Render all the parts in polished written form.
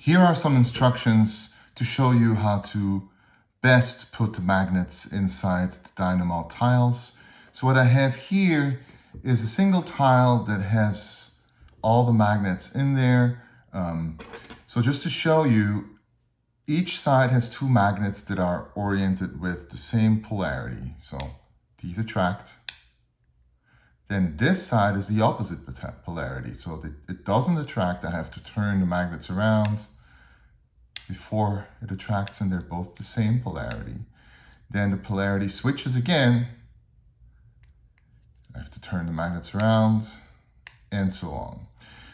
Here are some instructions to show you how to best put the magnets inside the Dynamod tiles. So what I have here is a single tile that has all the magnets in there. So just to show you, each side has two magnets that are oriented with the same polarity. So these attract. Then this side is the opposite polarity. So that it doesn't attract, I have to turn the magnets around before it attracts, and they're both the same polarity. Then the polarity switches again. I have to turn the magnets around, and so on.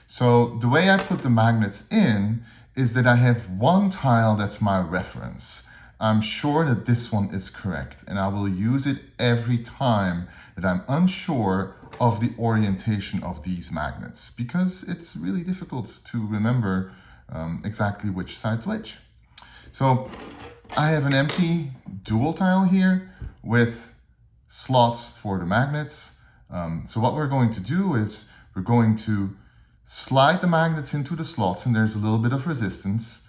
So the way I put the magnets in is that I have one tile that's my reference. I'm sure that this one is correct, and I will use it every time that I'm unsure of the orientation of these magnets, because it's really difficult to remember exactly which side's which. So I have an empty dual tile here with slots for the magnets. So what we're going to do is we're going to slide the magnets into the slots, and there's a little bit of resistance.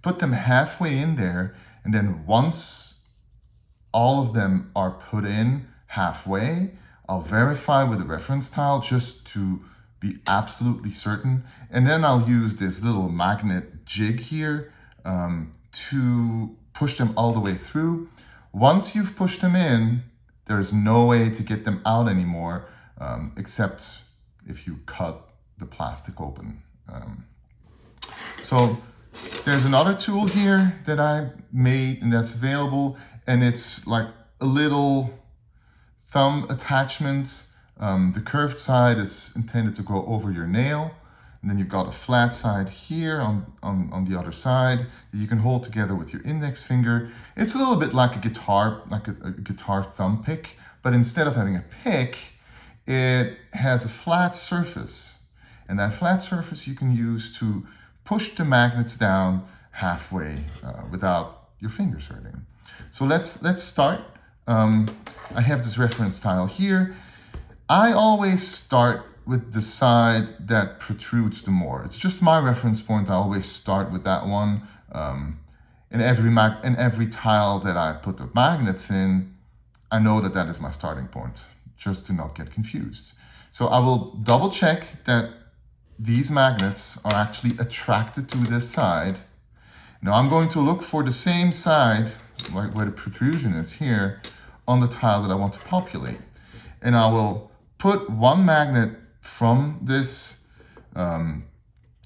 Put them halfway in there, and then once all of them are put in halfway, I'll verify with the reference tile just to be absolutely certain. And then I'll use this little magnet jig here to push them all the way through. Once you've pushed them in, there's no way to get them out anymore, except if you cut the plastic open. So there's another tool here that I made and that's available, and it's like a little thumb attachment. The curved side is intended to go over your nail, and then you've got a flat side here on the other side that you can hold together with your index finger. It's a little bit like a guitar thumb pick, but instead of having a pick, it has a flat surface, and that flat surface you can use to push the magnets down halfway without your fingers hurting. So let's start. I have this reference tile here. I always start with the side that protrudes the more. It's just my reference point. I always start with that one. In every tile that I put the magnets in, I know that that is my starting point, just to not get confused. So I will double check that these magnets are actually attracted to this side. Now I'm going to look for the same side, like where the protrusion is here, on the tile that I want to populate. And I will put one magnet from this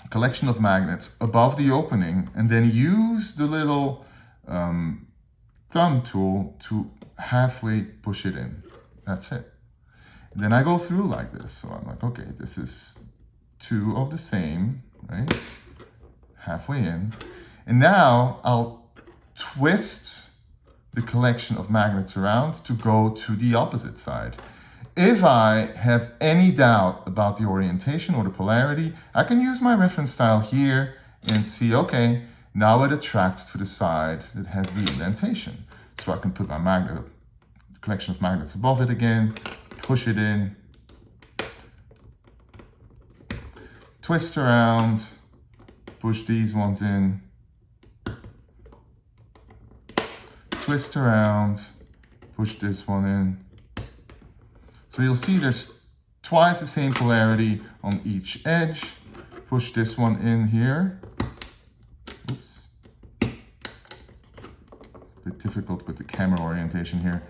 collection of magnets above the opening, and then use the little thumb tool to halfway push it in. That's it. And then I go through like this. So I'm like, okay, this is two of the same, right? Halfway in. And now I'll twist the collection of magnets around to go to the opposite side. If I have any doubt about the orientation or the polarity, I can use my reference tile here and see, okay, now it attracts to the side that has the indentation. So I can put my collection of magnets above it again, push it in, twist around, push these ones in, twist around, push this one in. So you'll see there's twice the same polarity on each edge. Push this one in here. Oops. It's a bit difficult with the camera orientation here.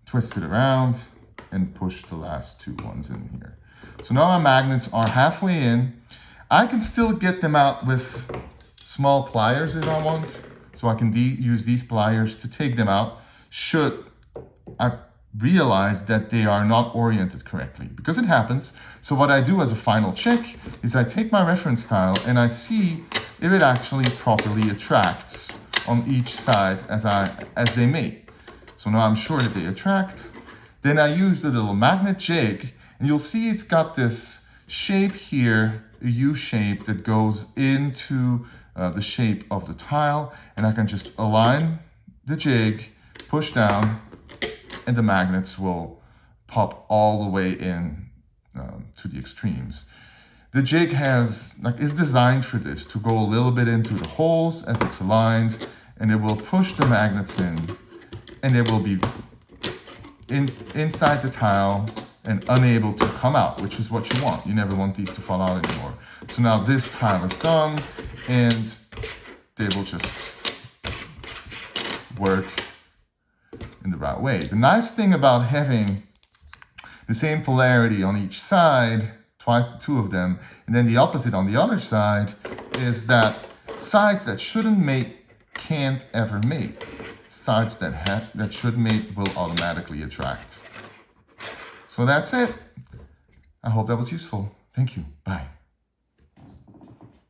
Twist it around and push the last two ones in here. So now my magnets are halfway in. I can still get them out with small pliers if I want. So I can use these pliers to take them out should I realize that they are not oriented correctly, because it happens. So what I do as a final check is I take my reference tile and I see if it actually properly attracts on each side as they may. So now I'm sure that they attract. Then I use the little magnet jig, and you'll see it's got this shape here, a U shape that goes into the shape of the tile, and I can just align the jig, push down, and the magnets will pop all the way in to the extremes. The jig is designed for this, to go a little bit into the holes as it's aligned, and it will push the magnets in, and they will be inside the tile and unable to come out, which is what you want. You never want these to fall out anymore. So now this tile is done, and they will just work in the right way. The nice thing about having the same polarity on each side, two of them, and then the opposite on the other side, is that sides that shouldn't mate can't ever mate. Sides that should mate will automatically attract. So that's it. I hope that was useful. Thank you. Bye.